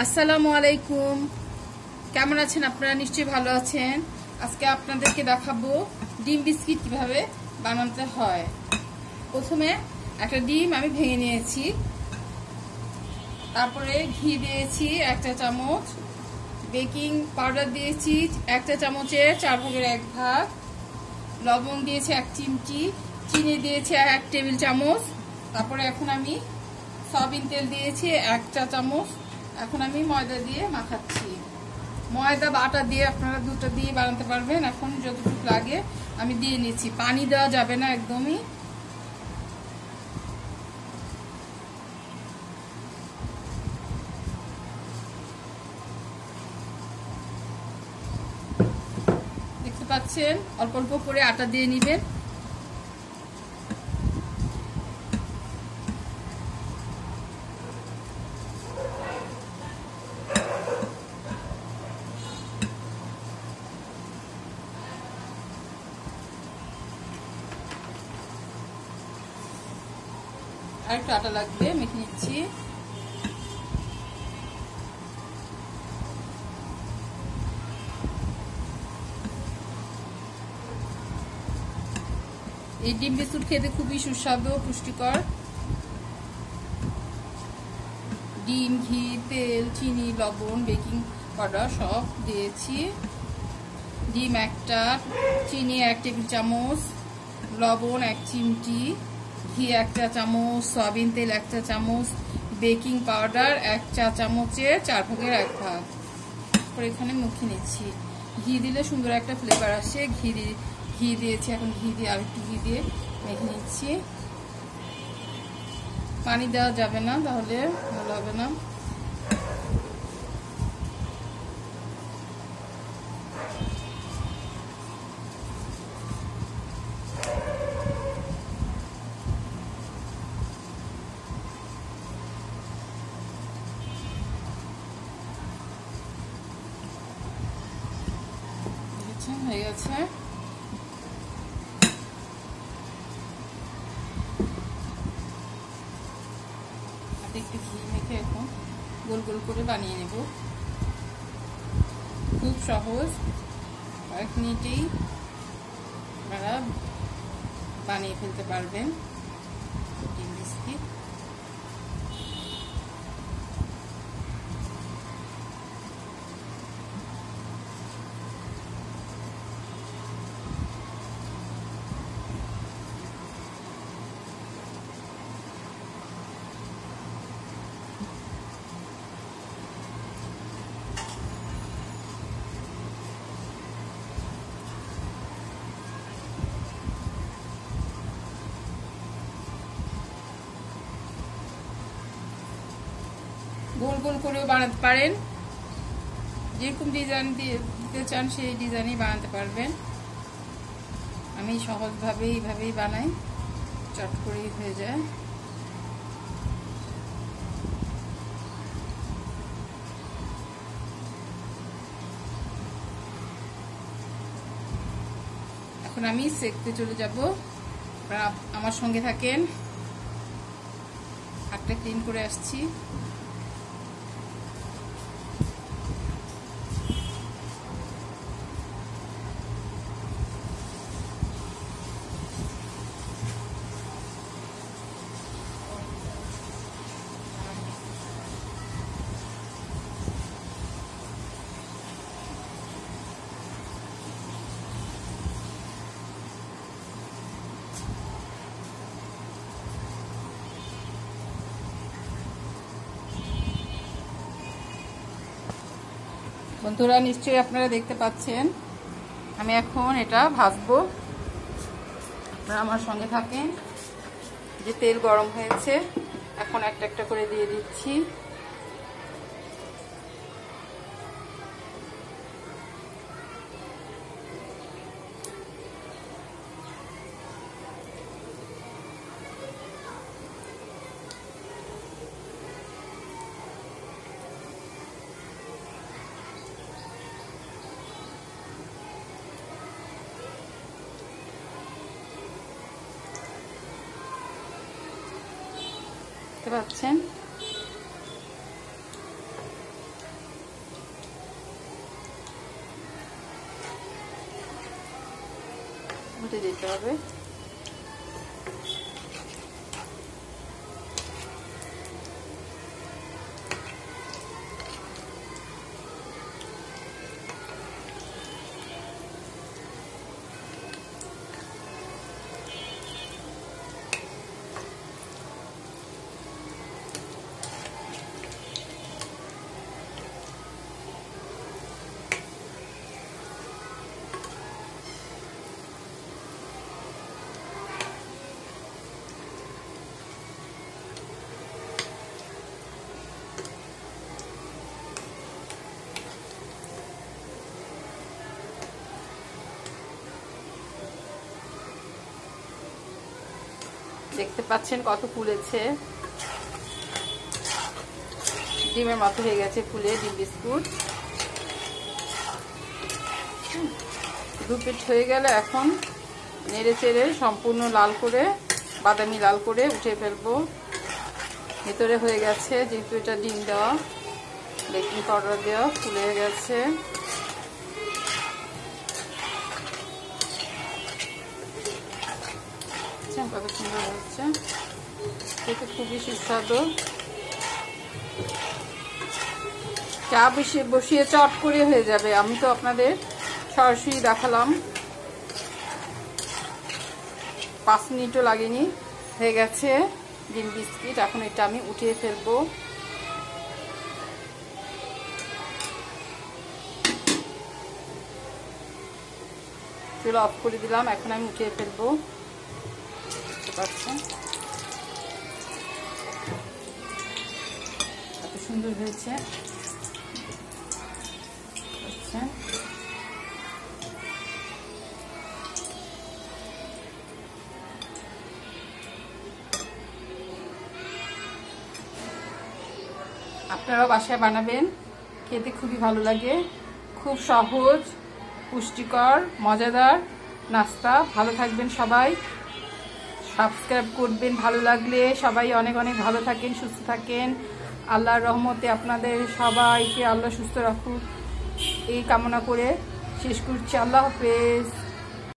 আসসালামু আলাইকুম। কেমন আছেন আপনারা? নিশ্চয়ই ভালো আছেন। আজকে আপনাদেরকে দেখাবো ডিম বিস্কিট কিভাবে বানাতে হয়। প্রথমে একটা ডিম আমি ভেঙে নিয়েছি, তারপরে ঘি দিয়েছি 1 চা চামচ, বেকিং পাউডার দিয়েছি 1 চা চামচের 4 ভাগের 1 ভাগ, লবণ দিয়েছি 1 চিমটি, চিনি দিয়েছি 1 টেবিল চামচ। তারপরে এখন আমি সয়াবিন তেল দিয়েছি 1 চা চামচ। এখন আমি ময়দা দিয়ে মাখাচ্ছি। ময়দা বা আটা দিয়ে আপনারা দুটো দিয়ে বানাতে পারবেন। এখন যতটুকু লাগে আমি দিয়ে নিচ্ছি, পানি দেওয়া যাবে না একদমই। দেখতে পাচ্ছেন অল্প অল্প করে আটা দিয়ে নেবেন। আর একটু আটা লাগবে, মেখে নিচ্ছি। এই ডিম বিস্কুট খেতে খুবই সুস্বাদু, পুষ্টিকর। ডিম, ঘি, তেল, চিনি, লবণ, বেকিং পাউডার সব দিয়েছি। ডিম একটা, চিনি 1 টেবিল চামচ, লবণ 1 চিমটি, ঘি 1 চা চামচ, সয়াবিন তেল 1 চা চামচ, বেকিং পাউডার 1 চা চামচের 4 ভাগের 1 ভাগ। তারপর এখানে মুখে নিচ্ছি। ঘি দিলে সুন্দর একটা ফ্লেভার আসে। ঘি দিয়েছি, এখন ঘি দিয়ে আর একটু ঘি দিয়ে মেখে নিচ্ছি। পানি দেওয়া যাবে না, তাহলে ভালো হবে না। হয়ে গেছে। একটু ঘি মেখে এখন গোল গোল করে বানিয়ে নেব। খুব সহজ, কয়েক মিনিটেই আপনারা বানিয়ে ফেলতে পারবেন ডিম বিস্কিট। গোল গোল করেও বানাতে পারেন, যেরকম ডিজাইন দিতে চান সেই ডিজাইনই বানাতে পারবেন। আমি সহজভাবে এইভাবেই বানাই, চট করেই হয়ে যায়। এখন আমি সেকতে চলে যাব। আপনারা আমার সঙ্গে থাকেন। হাতটা ক্লিন করে আসছি। বন্ধুরা, নিশ্চয়ই আপনারা দেখতে পাচ্ছেন আমি এখন এটা ভাজবো। আপনারা আমার সঙ্গে থাকেন। যে তেল গরম হয়েছে, এখন একটা একটা করে দিয়ে দিচ্ছি। দেখতে পাচ্ছেন হতে দিতে হবে। দেখতে পাচ্ছেন কত ফুলেছে, ডিমের মতো হয়ে গেছে ফুলে ডিম বিস্কুট। 2 পিঠ হয়ে গেলে এখন নেড়ে চেড়ে সম্পূর্ণ লাল করে, বাদামি লাল করে উঠে ফেলবো। ভিতরে হয়ে গেছে, যেহেতু এটা ডিম দেওয়া, বেকিং পাউডার দেওয়া, ফুলে গেছে। কত সুন্দর হচ্ছে, এটা খুবই সুস্বাদু। চা বসিয়ে চট করে হয়ে যাবে। আমি তো আপনাদের সরাসরি দেখালাম, 5 মিনিটও লাগেনি, হয়ে গেছে ডিম বিস্কিট। এখন এটা আমি উঠিয়ে ফেলবো। চুলা অফ করে দিলাম, এখন আমি উঠিয়ে ফেলবো। এত সুন্দর হয়েছে। আচ্ছা, আপনারাও বাসায় বানাবেন, খেতে খুবই ভালো লাগে। খুব সহজ, পুষ্টিকর, মজাদার নাস্তা। ভালো থাকবেন সবাই, সাবস্ক্রাইব করবেন ভালো লাগলে। সবাই অনেক অনেক ভালো থাকেন, সুস্থ থাকেন। আল্লাহর রহমতে আপনাদের সবাইকে আল্লাহ সুস্থ রাখুক এই কামনা করে শেষ করছি। আল্লাহ হাফেজ।